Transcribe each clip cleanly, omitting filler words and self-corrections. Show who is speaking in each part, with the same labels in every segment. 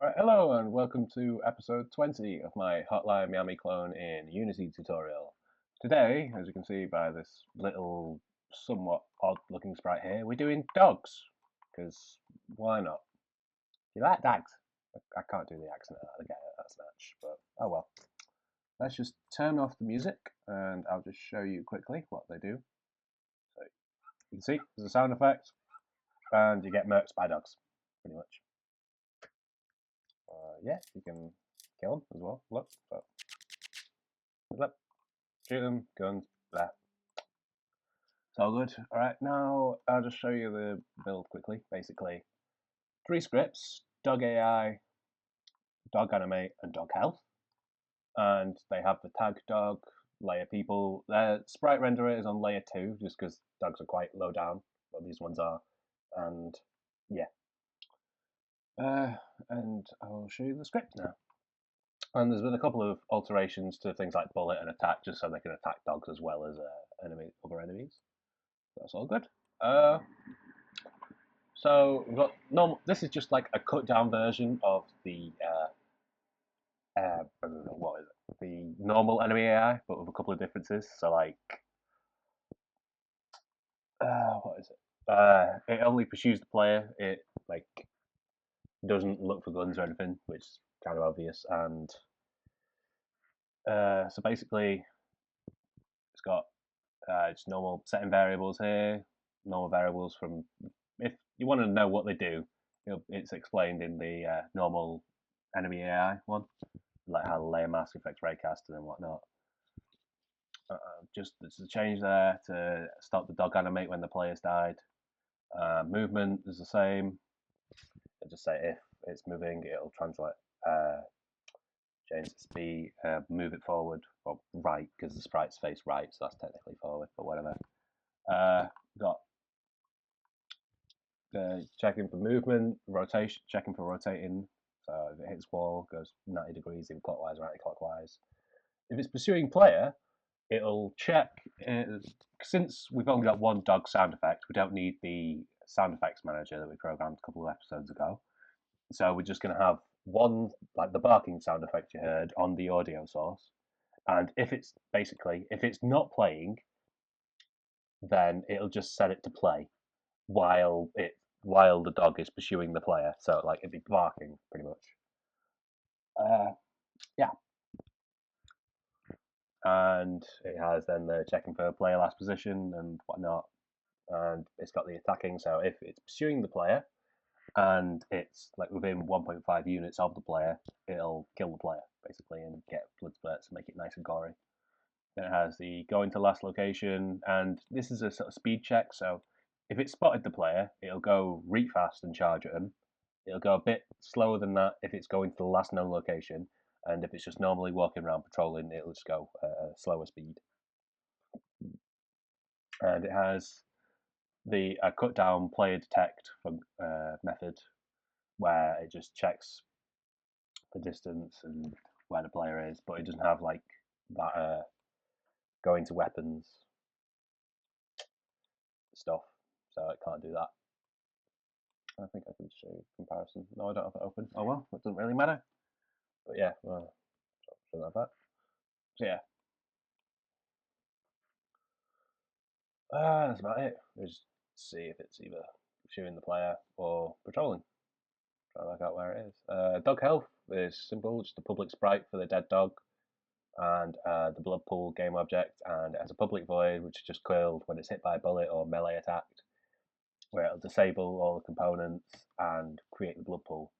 Speaker 1: Alright, hello and welcome to episode 20 of my Hotline Miami clone in Unity tutorial. Today, as you can see by this little, somewhat odd looking sprite here, we're doing dogs. Because why not? You like dogs? I can't do the accent again at that snatch, but oh well. Let's just turn off the music and I'll just show you quickly what they do. So you can see there's a sound effect and you get murked by dogs, pretty much. Yeah, you can kill them as well. Look, so look, shoot them, guns, blah. It's all good. All right, now I'll just show you the build quickly. Basically, 3 scripts: dog AI, dog animate, and dog health. And they have the tag dog, layer people. Their sprite renderer is on layer 2, just because dogs are quite low down, but these ones are. And yeah. And I'll show you the script now. And there's been a couple of alterations to things like bullet and attack, just so they can attack dogs as well as other enemies. That's all good. So we've got normal. This is just like a cut down version of the what is it? The normal enemy AI, but with a couple of differences. So like, what is it? It only pursues the player. It like doesn't look for guns or anything, which is kind of obvious. And so basically, it's got just normal setting variables here, normal variables from. If you want to know what they do, it's explained in the normal enemy AI one, like how the layer mask affects raycasting and whatnot. Just there's a change there to stop the dog animate when the player's died. Movement is the same. I just say if it's moving, it'll translate, change the speed, move it forward or right because the sprite's face right, so that's technically forward, but whatever. Got checking for movement, rotation, checking for rotating. So if it hits wall, goes 90 degrees either clockwise or anti-clockwise. If it's pursuing player, it'll check. Since we've only got one dog sound effect, we don't need the sound effects manager that we programmed a couple of episodes ago. So we're just going to have one, like the barking sound effect you heard, on the audio source. And if it's not playing, then it'll just set it to play while the dog is pursuing the player. So like it'd be barking pretty much. Yeah. And it has then the checking for player last position and whatnot. And it's got the attacking. So if it's pursuing the player and it's like within 1.5 units of the player, it'll kill the player basically and get blood spurts and make it nice and gory. Then it has the going to last location, and this is a sort of speed check. So if it's spotted the player, it'll go real fast and charge at them. It'll go a bit slower than that if it's going to the last known location, and if it's just normally walking around patrolling, it'll just go slower speed. And it has the cut down player detect method, where it just checks the distance and where the player is, but it doesn't have like that going to weapons stuff, so it can't do that. I think I can show you a comparison. No, I don't have it open. Oh well, it doesn't really matter. But yeah, well, shouldn't have that. So yeah, that's about it. We just see if it's either pursuing the player or patrolling. Try to work out where it is. Dog health is simple, just a public sprite for the dead dog, and the blood pool game object, and it has a public void which is just killed when it's hit by a bullet or melee attacked, where it'll disable all the components and create the blood pool.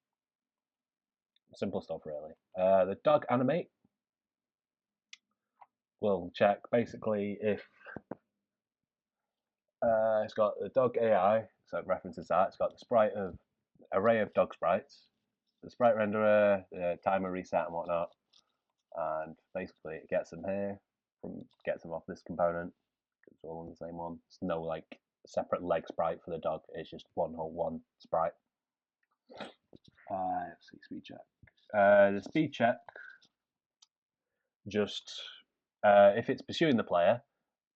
Speaker 1: Simple stuff, really. The dog animate will check basically if it's got the dog AI, so it references that. It's got the sprite of array of dog sprites, the sprite renderer, the timer reset and whatnot, and basically it gets them here, gets them off this component. It's all on the same one. It's no like separate leg sprite for the dog. It's just one sprite. Let's see, speed check. The speed check just if it's pursuing the player,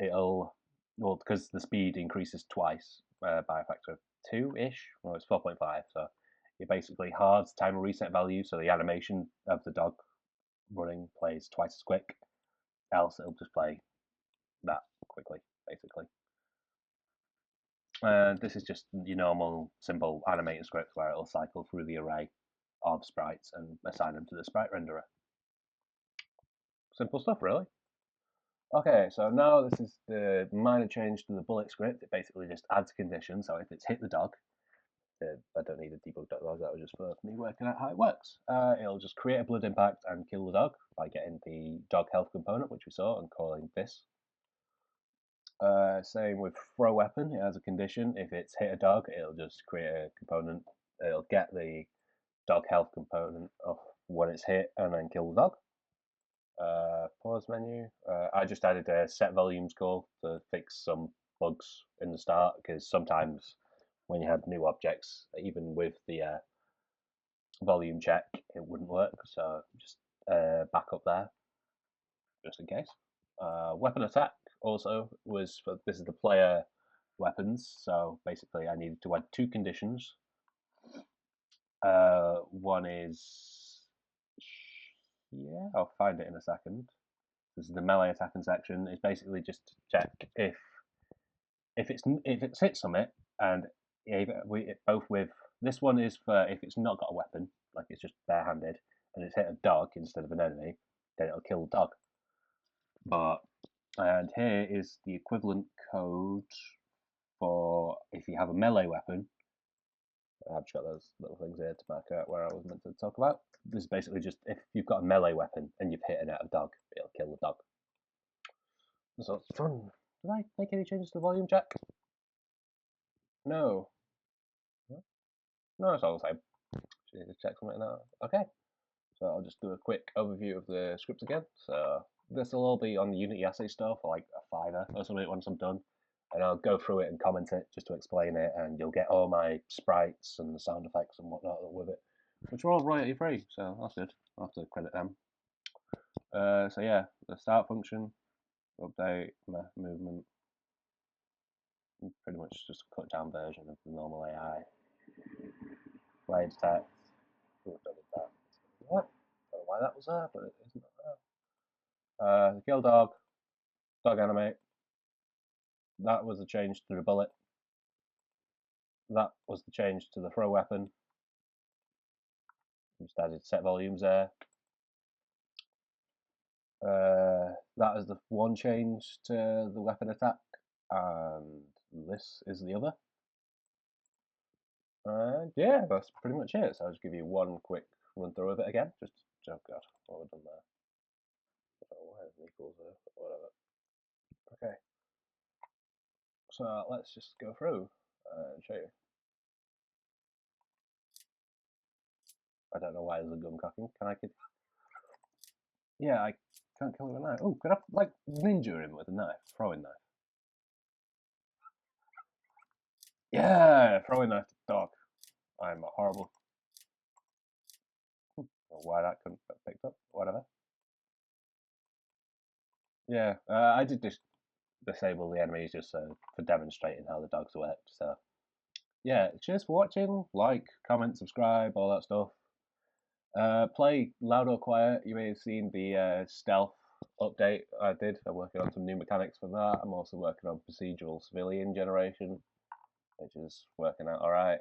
Speaker 1: it'll because the speed increases twice by a factor of 2-ish. Well, it's 4.5, so it basically hards timer reset value, so the animation of the dog running plays twice as quick. Else it'll just play that quickly, basically. This is just your normal, simple animated script where it'll cycle through the array of sprites and assign them to the sprite renderer. Simple stuff, really. Okay, so now this is the minor change to the bullet script. It basically just adds conditions. So if it's hit the dog, I don't need a debug.log, that was just for me working out how it works. It'll just create a blood impact and kill the dog by getting the dog health component, which we saw, and calling this. Same with throw weapon, it has a condition. If it's hit a dog, it'll just create a component. It'll get the dog health component off when it's hit and then kill the dog. Pause menu. I just added a set volumes call to fix some bugs in the start, because sometimes when you had new objects, even with the volume check, it wouldn't work. So just back up there, just in case. Weapon attack also was for, this is the player weapons. So basically, I needed to add two conditions. One is, yeah, I'll find it in a second. This is the melee attacking section. It's basically just to check if it's hit something, and both with this one is for if it's not got a weapon, like it's just barehanded, and it's hit a dog instead of an enemy, then it'll kill the dog. And here is the equivalent code for if you have a melee weapon. I've just got those little things here to mark out where I was meant to talk about. This is basically just if you've got a melee weapon and you've hit a dog, it'll kill the dog. So it's fun. Did I make any changes to the volume check? No. No, it's all the same. Just need to check something now. Okay. So I'll just do a quick overview of the script again. So this will all be on the Unity assay store for like a $5 or something once I'm done. And I'll go through it and comment it just to explain it, and you'll get all my sprites and the sound effects and whatnot with it, which are all royalty free, so that's good. I'll have to credit them. So yeah, the start function, update, movement, pretty much just a cut down version of the normal AI. Play detect. What? I don't know why that was there, but it isn't there. Kill dog, dog animate. That was the change to the bullet. That was the change to the throw weapon. Just added set volumes there. That is the one change to the weapon attack, and this is the other. And yeah, that's pretty much it. So I'll just give you one quick run through of it again. Just, oh god, what have I done there? Why is it equals there? Whatever. Okay. So let's just go through and show you. I don't know why there's a gun cocking. Can I kill? Yeah, I can't kill him with a knife. Oh, could I like ninja him with a knife? Throwing knife. Yeah, throwing knife to dog. I'm a horrible. Why that couldn't get picked up? Whatever. Yeah, I did just disable the enemies just for demonstrating how the dogs work. So yeah, cheers for watching. Like, comment, subscribe, all that stuff. Play loud or quiet. You may have seen the stealth update I did. I'm working on some new mechanics for that. I'm also working on procedural civilian generation, which is working out alright.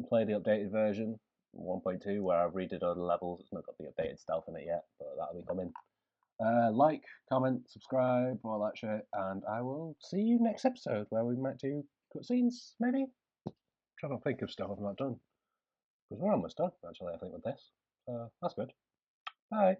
Speaker 1: Play the updated version 1.2 where I've redid all the levels. It's not got the updated stealth in it yet, but that'll be coming. Like, comment, subscribe, all that shit, and I will see you next episode where we might do cutscenes, maybe? I'm trying to think of stuff I've not done. Because we're almost done, actually, I think, with this. So that's good. Bye.